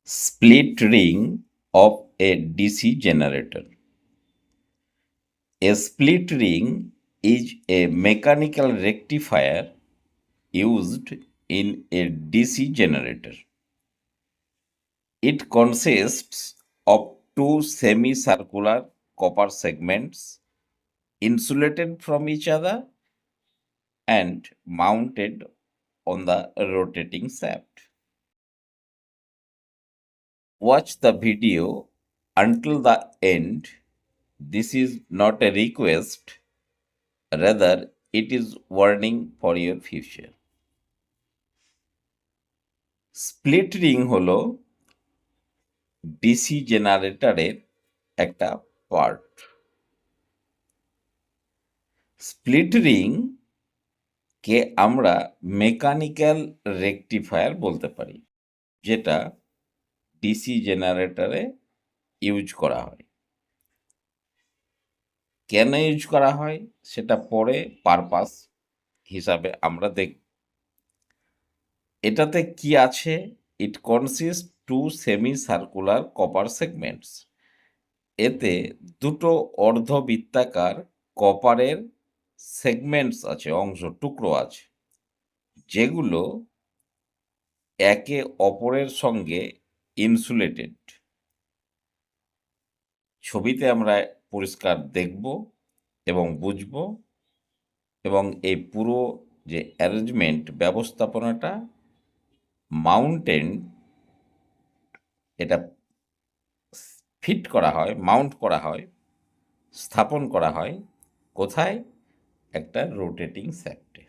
Split ring of a DC generator. A split ring is a mechanical rectifier used in a DC generator. It consists of two semicircular copper segments insulated from each other and mounted on the rotating shaft. Watch the video until the end. This is not a request, rather, it is warning for your future. Split ring হলো DC জেনারেটরের একটা part. Split ring কে আমরা mechanical rectifier বলতে পারি, যেটা DC জেনারেটরে use করা হয়। কেন ইউজ করা হয় সেটা পরে পারপাস হিসাবে আমরা দেখব। এটাতে কি আছে? It consist to semi circular copper segments. এতে দুটো অর্ধবৃত্তাকার কপারের সেগমেন্টস আছে, টুকরো আছে, যেগুলো একে অপরের সঙ্গে ইনসুলেটেড। ছবিতে আমরা পরিষ্কার দেখব এবং বুঝব, এবং এই পুরো যে অ্যারেঞ্জমেন্ট ব্যবস্থাপনাটা মাউন্টেন, এটা ফিট করা হয়, মাউন্ট করা হয়, স্থাপন করা হয় কোথায়? একটা রোটেটিং শ্যাফটে।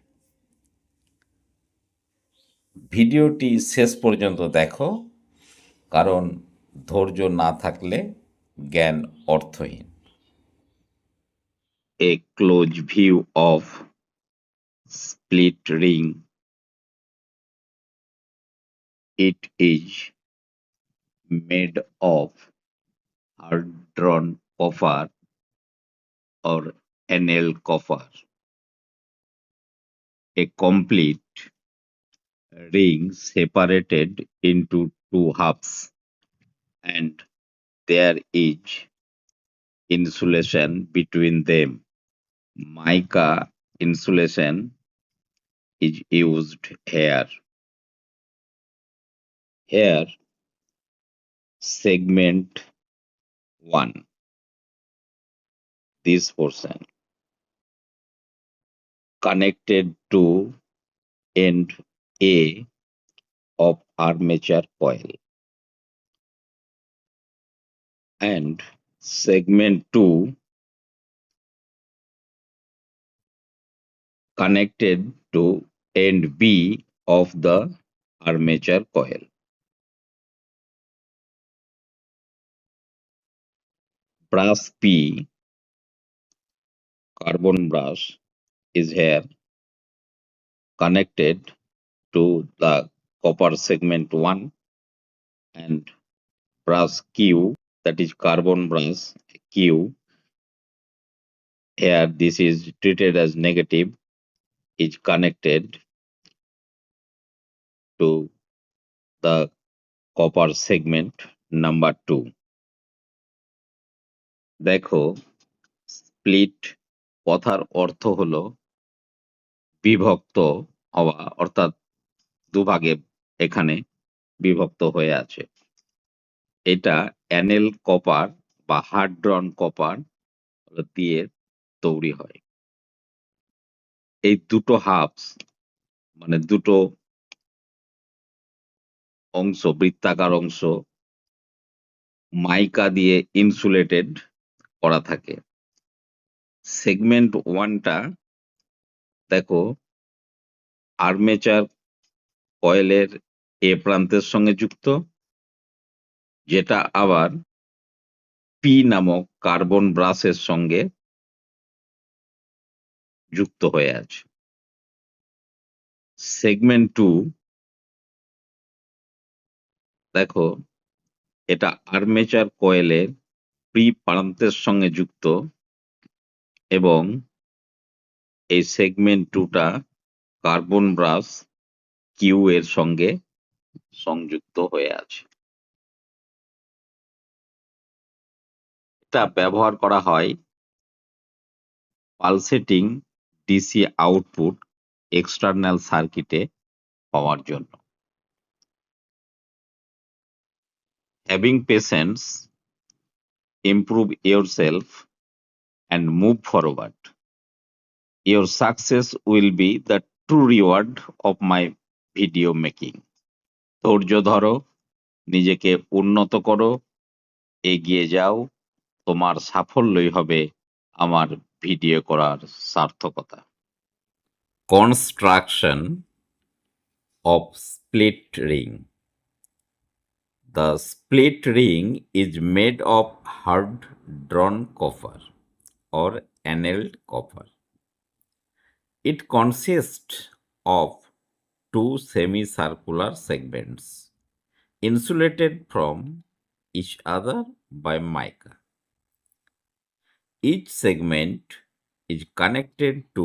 ভিডিওটি শেষ পর্যন্ত দেখো, কারণ ধৈর্য না থাকলে জ্ঞান অর্থহীন। A close view of split ring. It is made of hard-drawn copper or anneal copper. A complete ring separated into two halves, and there is insulation between them. Mica insulation is used here. Here, segment 1, this portion, connected to end A of armature coil, and segment 2 connected to end B of the armature coil. Brass P, carbon brass, is here connected to the copper segment 1, and brass Q, that is carbon brass Q, here this is treated as negative, is connected to the copper segment number 2. দেখো, split কথার অর্থ হলো বিভক্ত হওয়া, অর্থাৎ দুভাগে এখানে বিভক্ত হয়ে আছে। এটা অ্যানেল কপার বা হার্ড ড্রন কপার দিয়ে তৈরি হয়। এই দুটো হাফস, মানে দুটো অংশ, বৃত্তাকার অংশ মাইকা দিয়ে ইনসুলেটেড করা থাকে। সেগমেন্ট 1টা দেখো আর্মেচার কয়েলের এ প্রান্তের সঙ্গে যুক্ত, যেটা আবার পি নামক কার্বন ব্রাসের সঙ্গে যুক্ত হয়ে আছে। সেগমেন্ট 2 দেখো, এটা আর্মেচার কয়েলের পি প্রান্তের সঙ্গে যুক্ত, এবং এই সেগমেন্ট 2টা কার্বন ব্রাস কিউ এর সঙ্গে সংযুক্ত হয়ে আছে। এটা ব্যবহার করা হয় পালসেটিং ডিসি আউটপুট এক্সটার্নাল সার্কিটে পাওয়ার জন্য। Having patience, improve yourself and move forward. Your success will be the true reward of my video making. ধৈর্য ধরো, নিজেকে উন্নত করো, এগিয়ে যাও, তোমার সাফল্যই হবে আমার ভিডিও করার সার্থকতা। Construction of split ring. The split ring is made of hard drawn copper or annealed copper. It consists of two semicircular segments insulated from each other by mica. Each segment is connected to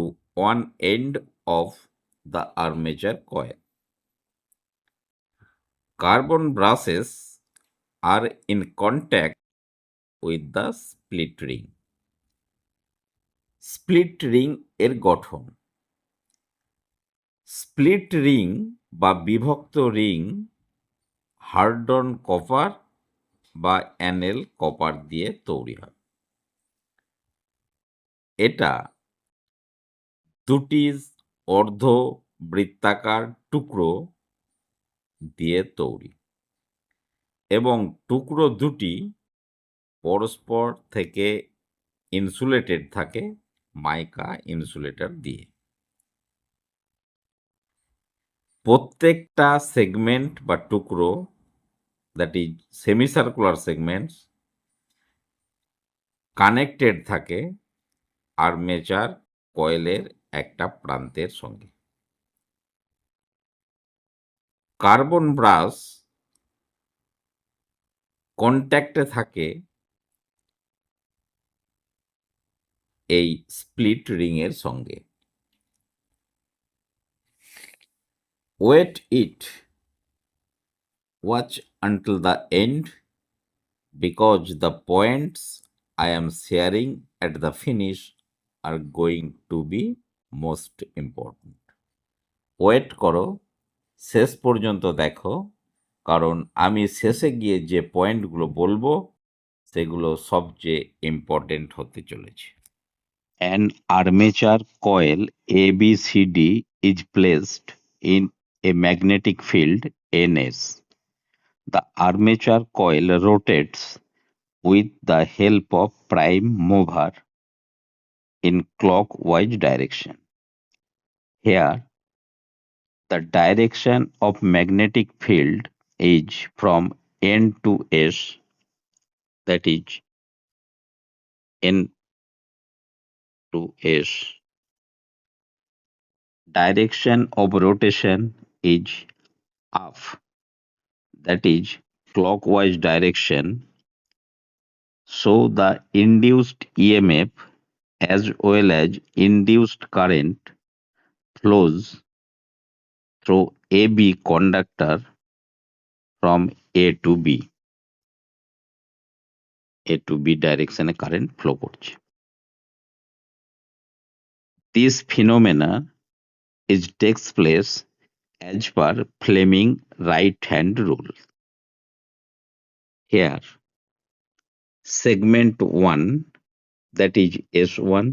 one end of the armature coil. Carbon brushes are in contact with the split ring. Split ring এর গঠন। Split ring বা বিভক্ত ring হার্ডন copper বা অ্যানেল copper দিয়ে তৈরি হয়। এটা দুটি অর্ধবৃত্তাকার টুকরো দিয়ে তৈরি এবং টুকরো দুটি পরস্পর থেকে ইনসুলেটেড থাকে মাইকা ইনসুলেটর দিয়ে। প্রত্যেকটা সেগমেন্ট বা টুকরো, দ্যাট ইজ সেমিসার্কুলার সেগমেন্টস, কানেক্টেড থাকে আর্মেচার কয়েলের একটা প্রান্তের সঙ্গে। কার্বন ব্রাশ কন্ট্যাক্টে থাকে এই স্প্লিট রিং এর সঙ্গে। Wait it, watch until the end, because the points I am sharing at the finish are going to be most important. Wait করো, শেষ পর্যন্ত দেখো, কারণ আমি শেষে গিয়ে যে পয়েন্টগুলো বলবো সেগুলো সবচেয়ে ইম্পর্টেন্ট হতে চলেছে। An armature coil ABCD is placed in a magnetic field NS. The armature coil rotates with the help of prime mover in clockwise direction. Here, the direction of magnetic field is from N to S, that is N to S. Direction of rotation is up, that is clockwise direction. So the induced EMF as well as induced current flows through AB conductor from A to B. A to B ডাইরেকশনে current flow করছে। This phenomena is takes place as per Fleming right hand rule. Here, segment 1, that is S1,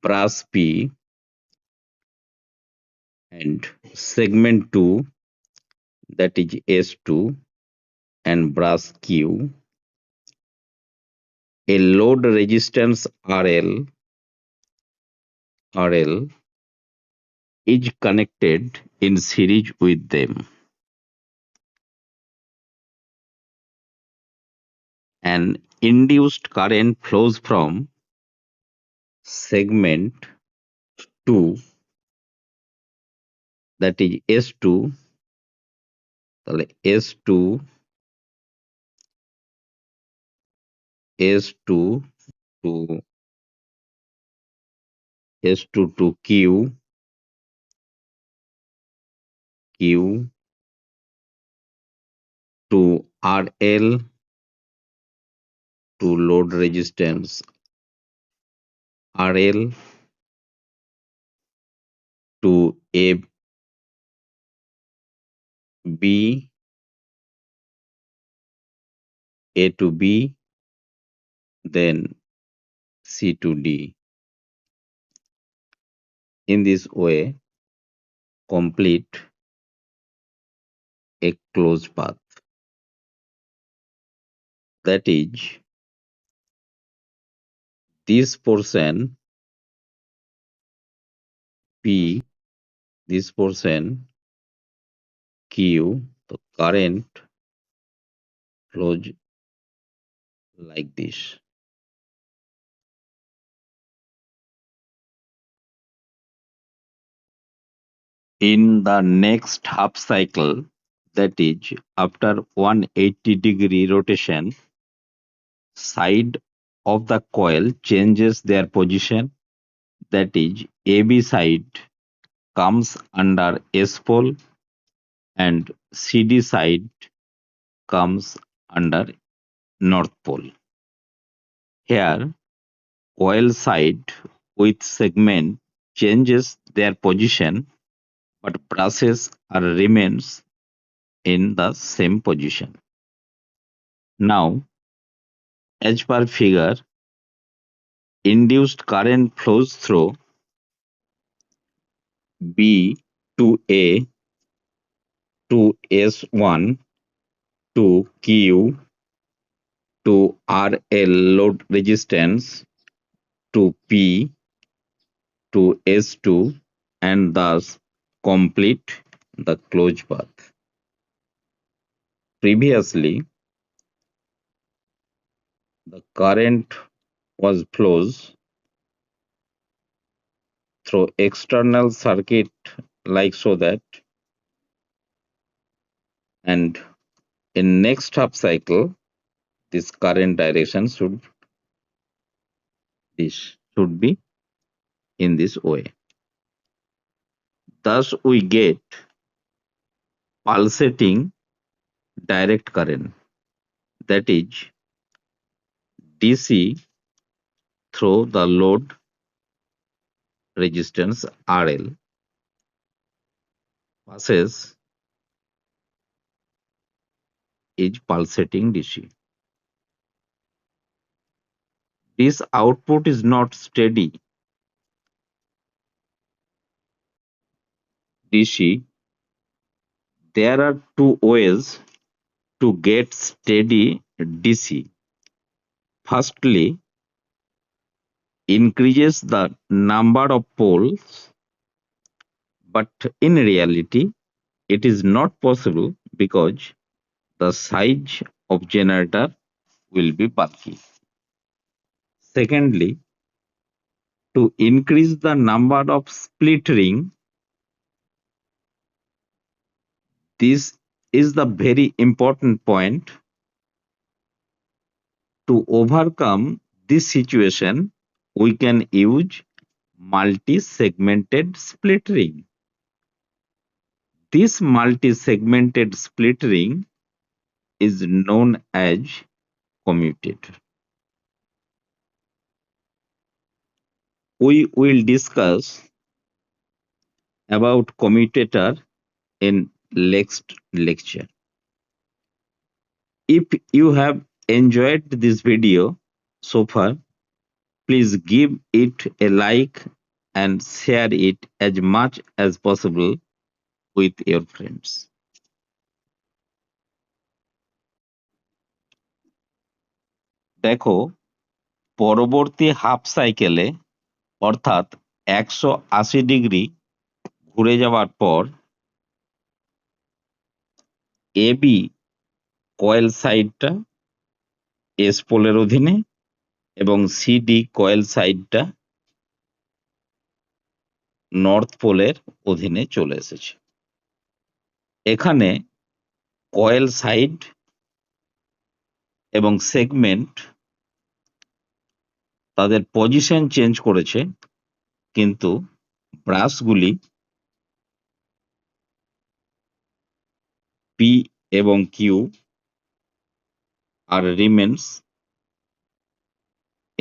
brass P, and segment 2, that is S2 and brass Q, a load resistance RL is connected in series with them. An induced current flows from segment 2, that is S2, তাহলে S2 to S2 to Q to RL to load resistance RL to B, A to B, then C to D. In this way, complete a closed path. That is, this portion P, this portion Q, the current flows like this. In the next half cycle, that is, after 180-degree rotation, side of the coil changes their position. That is, AB side comes under S pole and CD side comes under North pole. Here, coil side with segment changes their position, but brushes are remains in the same position. Now, as per figure, induced current flows through B to A to S1 to Q to RL load resistance to P to S2 and thus complete the closed path. Previously, the current was flows through external circuit like so that, and in next half cycle this current direction should be in this way. Thus we get pulsating direct current, that is DC through the load resistance RL passes is pulsating DC. This output is not steady DC. There are two ways to get steady DC. Firstly, increases the number of poles, but in reality it is not possible because the size of generator will be bulky. Secondly, to increase the number of split ring, this is the very important point. To overcome this situation, we can use multi-segmented split ring. This multi-segmented split ring is known as commutator. We will discuss about commutator in next lecture. If you have enjoyed this video so far, please give it a like and share it as much as possible with your friends. দেখো, পরবর্তী half সাইকেলে অর্থাৎ 180 degree ঘুরে যাওয়ার পর AB coil সাইডটা S পোলের অধীনে এবং সিডি কয়েল সাইডটা নর্থ পোলের অধীনে চলে এসেছে। এখানে কয়েল সাইড এবং সেগমেন্ট তাদের পজিশন চেঞ্জ করেছে, কিন্তু ব্রাশগুলি পি এবং Q are remains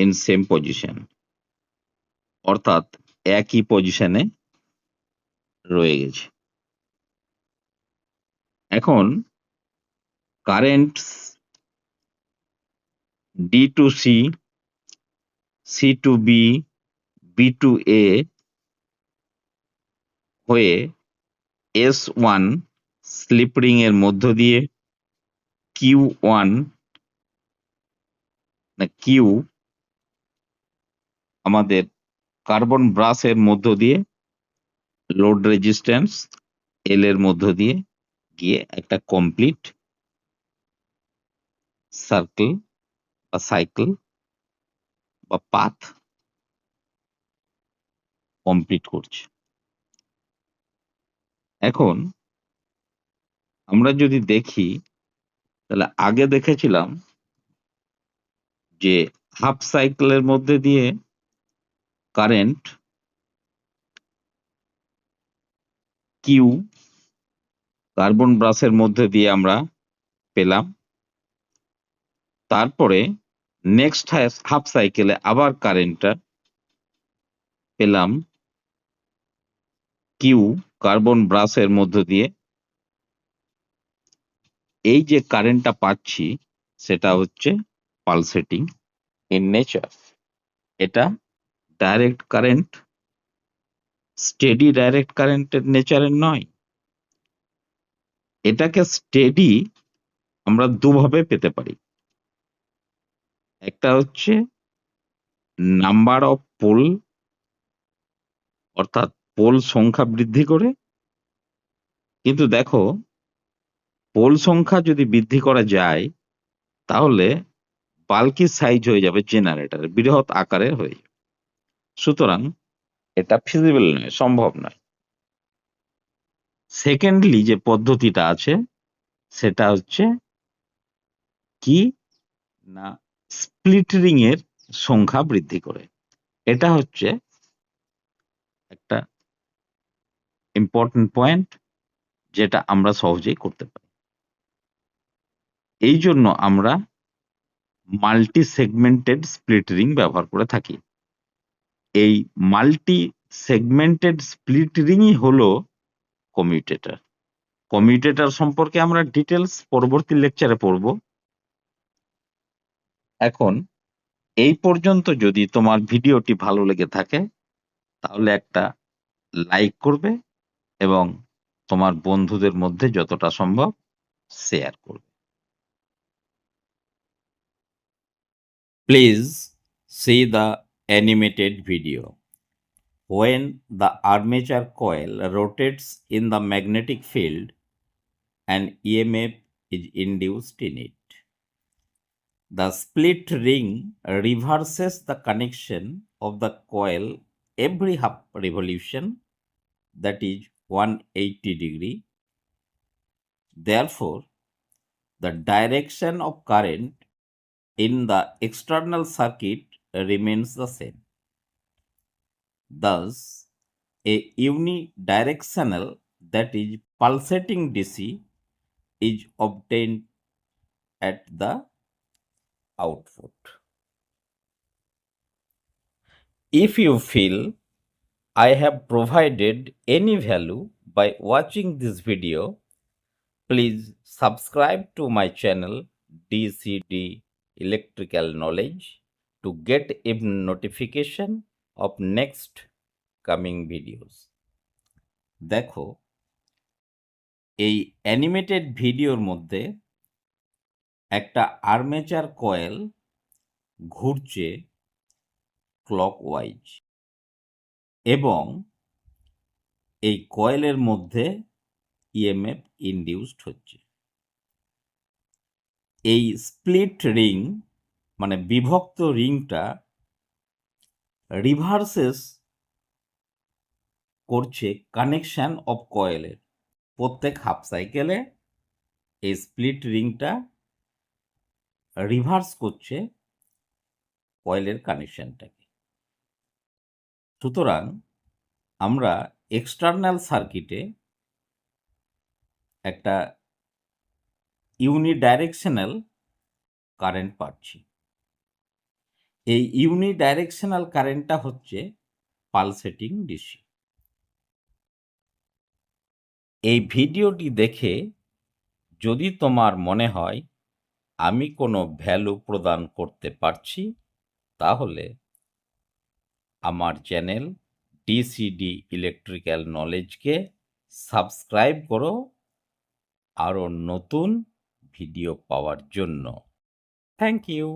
in same position, অর্থাৎ একই পজিশনে রয়ে গেছে। এখন current D to C, C to B, B to A হয়ে এস ওয়ান স্লিপ রিং এর মধ্য দিয়ে কিউ ওয়ান না কিউ আমাদের কার্বন ব্রাশের মধ্য দিয়ে লোড রেজিস্ট্যান্স এল এর মধ্য দিয়ে গিয়ে একটা কমপ্লিট সার্কেল বা সাইকেল বা পাথ কমপ্লিট করছে। এখন আমরা যদি দেখি, তাহলে আগে দেখেছিলাম যে হাফ সাইকেলের মধ্যে দিয়ে কারেন্ট কিউ কার্বন ব্রাশের মধ্যে দিয়ে আমরা পেলাম। তারপরে নেক্সট হাফ সাইকেলে আবার কারেন্টটা পেলাম কিউ কার্বন ব্রাশের মধ্য দিয়ে। এই যে কারেন্টটা পাচ্ছি সেটা হচ্ছে পালসেটিং ইন নেচার। এটা ডাইরেক্ট কারেন্ট, স্টেডি ডাইরেক্ট কারেন্টের নেচারের নয়। এটাকে স্টেডি আমরা দুভাবে পেতে পারি। একটা হচ্ছে নাম্বার অফ পোল, অর্থাৎ পোল সংখ্যা বৃদ্ধি করে। কিন্তু দেখো, পোল সংখ্যা যদি বৃদ্ধি করা যায় তাহলে বাল্কি সাইজ হয়ে যাবে জেনারেটরের, বৃহৎ আকারের হয়ে যাবে। সুতরাং এটা ফিজিবল নয়, সম্ভব নয়। সেকেন্ডলি যে পদ্ধতিটা আছে সেটা হচ্ছে কি না, স্প্লিট রিং এর সংখ্যা বৃদ্ধি করে। এটা হচ্ছে একটা ইম্পর্টেন্ট পয়েন্ট যেটা আমরা সহজেই করতে পারি। এই জন্য আমরা মাল্টি সেগমেন্টেড স্প্লিট রিং ব্যবহার করে থাকি। এই মাল্টি সেগমেন্টেড স্প্লিট রিংই হলো কমিউটেটর। কমিউটেটর সম্পর্কে আমরা ডিটেলস পরবর্তী লেকচারে পড়ব। এখন এই পর্যন্ত যদি তোমার ভিডিওটি ভালো লেগে থাকে তাহলে একটা লাইক করবে এবং তোমার বন্ধুদের মধ্যে যতটা সম্ভব শেয়ার করবে। Please see the animated video. When the armature coil rotates in the magnetic field, an EMF is induced in it. The split ring reverses the connection of the coil every half revolution, that is 180 degree. Therefore, the direction of current in the external circuit remains the same. Thus, a unidirectional, that is pulsating DC, is obtained at the output. If you feel I have provided any value by watching this video, please subscribe to my channel DCD Electrical Knowledge to get a notification of next coming videos. দেখো, এই animated ভিডিওর মধ্যে একটা armature coil ঘুরছে clockwise এবং এই কয়েলের মধ্যে ইএমএফ ইনডিউসড হচ্ছে। এই স্প্লিট রিং মানে বিভক্ত রিংটা রিভার্সেস করছে কানেকশন অফ কয়েলের। প্রত্যেক হাফ সাইকেলে এই স্প্লিট রিংটা রিভার্স করছে কয়েলের কানেকশনটাকে। সুতরাং আমরা এক্সটার্নাল সার্কিটে একটা ইউনিডাইরেকশনাল কারেন্ট পাচ্ছি। এই ইউনিডাইরেকশনাল কারেন্টটা হচ্ছে পালসেটিং ডিসি। এই ভিডিওটি দেখে যদি তোমার মনে হয় আমি কোনো ভ্যালু প্রদান করতে পারছি, তাহলে আমার চ্যানেল ডিসিডি ইলেকট্রিক্যাল নলেজকে সাবস্ক্রাইব করো আরও নতুন ভিডিও পাওয়ার জন্য। Thank you.